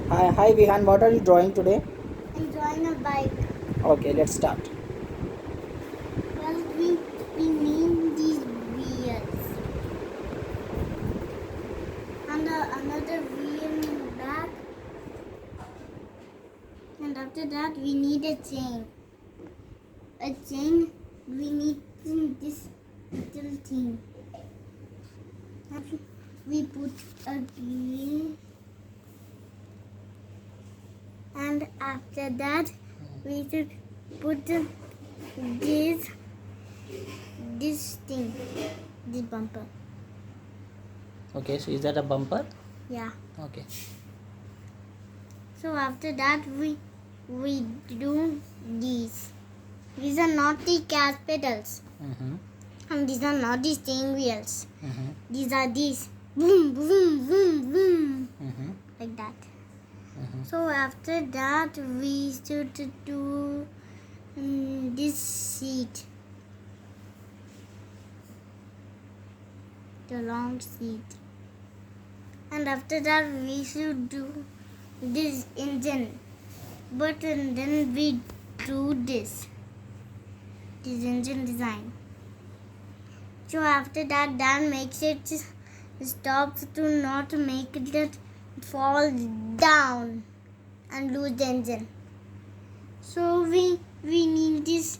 Hi Vihan, what are you drawing today? I'm drawing a bike. Okay, let's start. First, we need these wheels. And another wheel in the back. And after that, we need a chain. A chain, we need this little thing. And we put a wheel. And after that, we should put this thing, this bumper. Okay, so is that a bumper? Yeah. Okay. So after that, we do these. These are not the gas pedals. Mm-hmm. And these are not the steering wheels. Mm-hmm. These are these. Boom, boom, boom, boom. Mm-hmm. Like that. Mm-hmm. So after that, we should do this seat. The long seat. And after that, we should do this engine. But then we do this engine design. So after that makes it stops to not make it fall down and lose the engine. So we need this.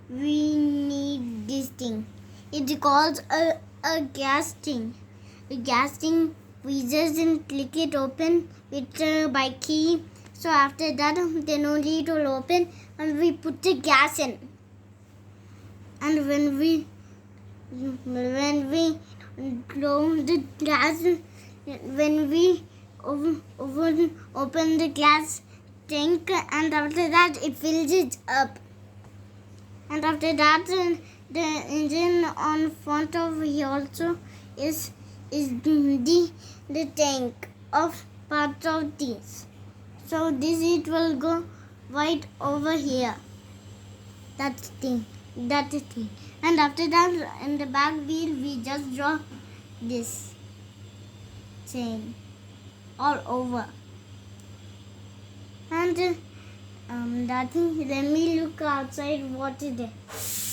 We need this thing. It calls a gas thing. A gas thing. We just click it open with by key. So after that, then only it will open, and we put the gas in. And when we close the gas, when we open the gas tank, and after that it fills it up. And after that, the engine on front of here also is the tank of part of this. So this it will go right over here. That thing. And after that, in the back wheel, we just draw this chain all over. And that thing. Let me look outside. What is it?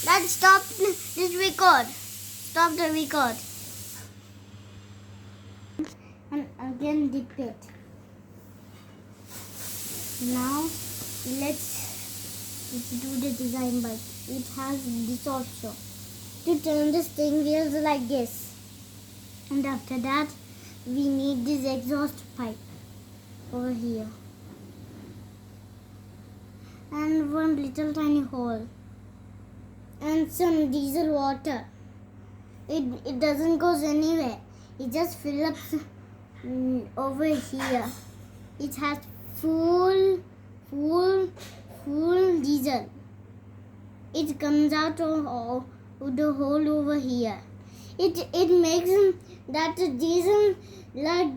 Let's stop this record. Stop the record. And again dip it. Now let's do the design bike. It has this also. To turn the steering wheels like this. And after that, we need this exhaust pipe over here. And one little tiny hole. And some diesel water. It doesn't go anywhere. It just fills up over here. It has full diesel. It comes out of the hole over here. It makes that diesel like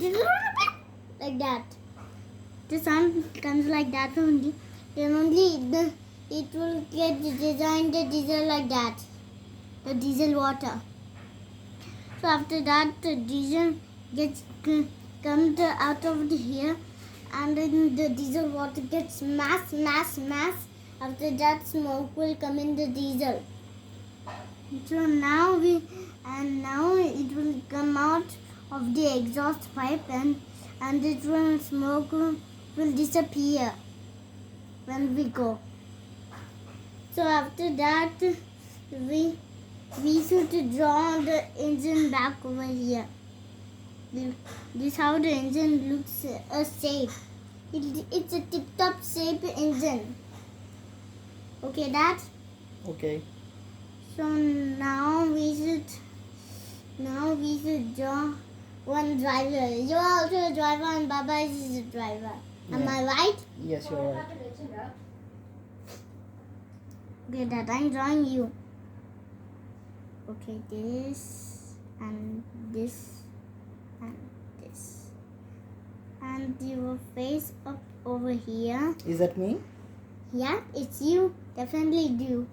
that. The sound comes like that only. Then only it will get designed the diesel like that. The diesel water. So after that, the diesel comes out of here, and then the diesel water gets mass. After that, smoke will come in the diesel. So now it will come out of the exhaust pipe, and it will smoke will disappear when we go. So after that, we should draw the engine back over here. This how the engine looks shape. It's a tip-top shape engine. Okay, Dad? Okay. So now we should draw one driver. You're also a driver and Baba is a driver. Am I right? Yes, you're right. Okay, Dad, I'm drawing you. Okay, this and this and this. And your face up over here. Is that me? Yeah, it's you. Definitely do.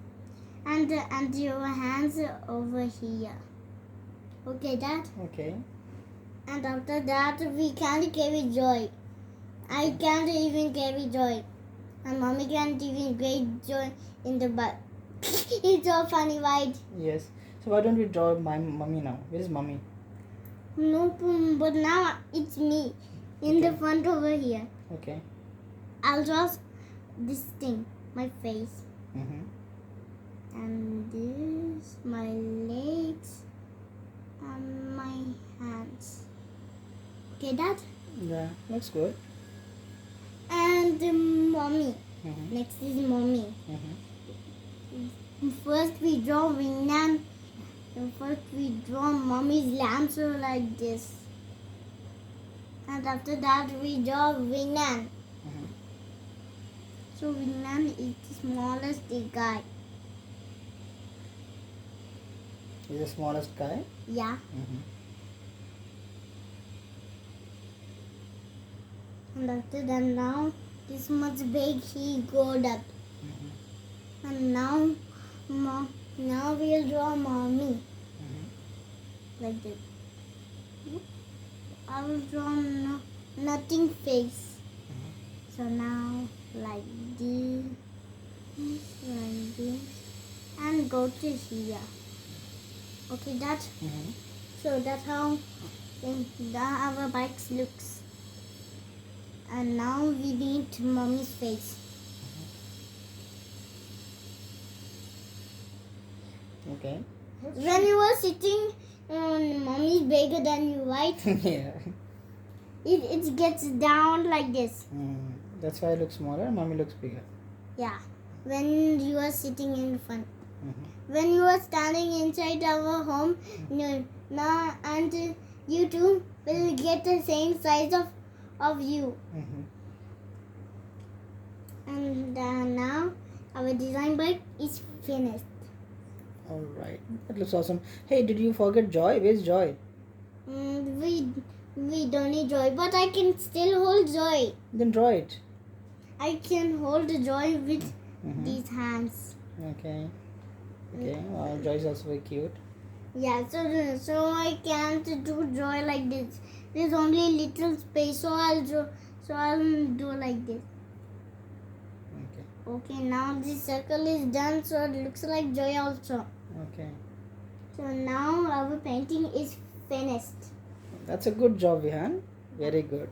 And your hands over here. Okay, Dad? Okay. And after that, we can carry joy. I can't even carry Joy. And mommy can't even get Joy in the butt. It's so funny, right? Yes. So why don't we draw my mummy now? Where is mummy? No, but now it's me in the Okay. front over here. Okay. I'll draw this thing, my face, Mm-hmm. and this, my legs, and my hands. Okay, that. Yeah, looks good. And mommy. Mm-hmm. Next is mommy. Mm-hmm. First we draw Vihaan. First we draw mommy's lamp so like this. And after that we draw Vihaan. Mm-hmm. So Vihaan is the smallest guy. He's the smallest guy. Yeah. Mm-hmm. And after that now this much big he goes up. Mm-hmm. And now we'll draw mommy. Mm-hmm. Like this. I will draw nothing face. Mm-hmm. So now like this, and go to here. Okay, that. Mm-hmm. So that's how our bikes looks. And now we need mommy's face. Okay. When you were sitting, mommy is bigger than you, right? Yeah. It gets down like this. That's why I look smaller and mommy looks bigger. Yeah. When you are sitting in front. Mm-hmm. When you are standing inside our home, now and you two will get the same size of you. Mm-hmm. And now our design bike is finished. All right. That looks awesome. Hey, did you forget Joy? Where's Joy? We don't need Joy, but I can still hold Joy. Then draw it. I can hold Joy with Mm-hmm. these hands. Okay. Okay. Wow, Joy is also very cute. Yeah, so I can't do Joy like this. There's only little space, so I'll do like this. Okay. Okay, now this circle is done, so it looks like Joy also. Okay. So now our painting is finished. That's a good job, Vihaan. Very good.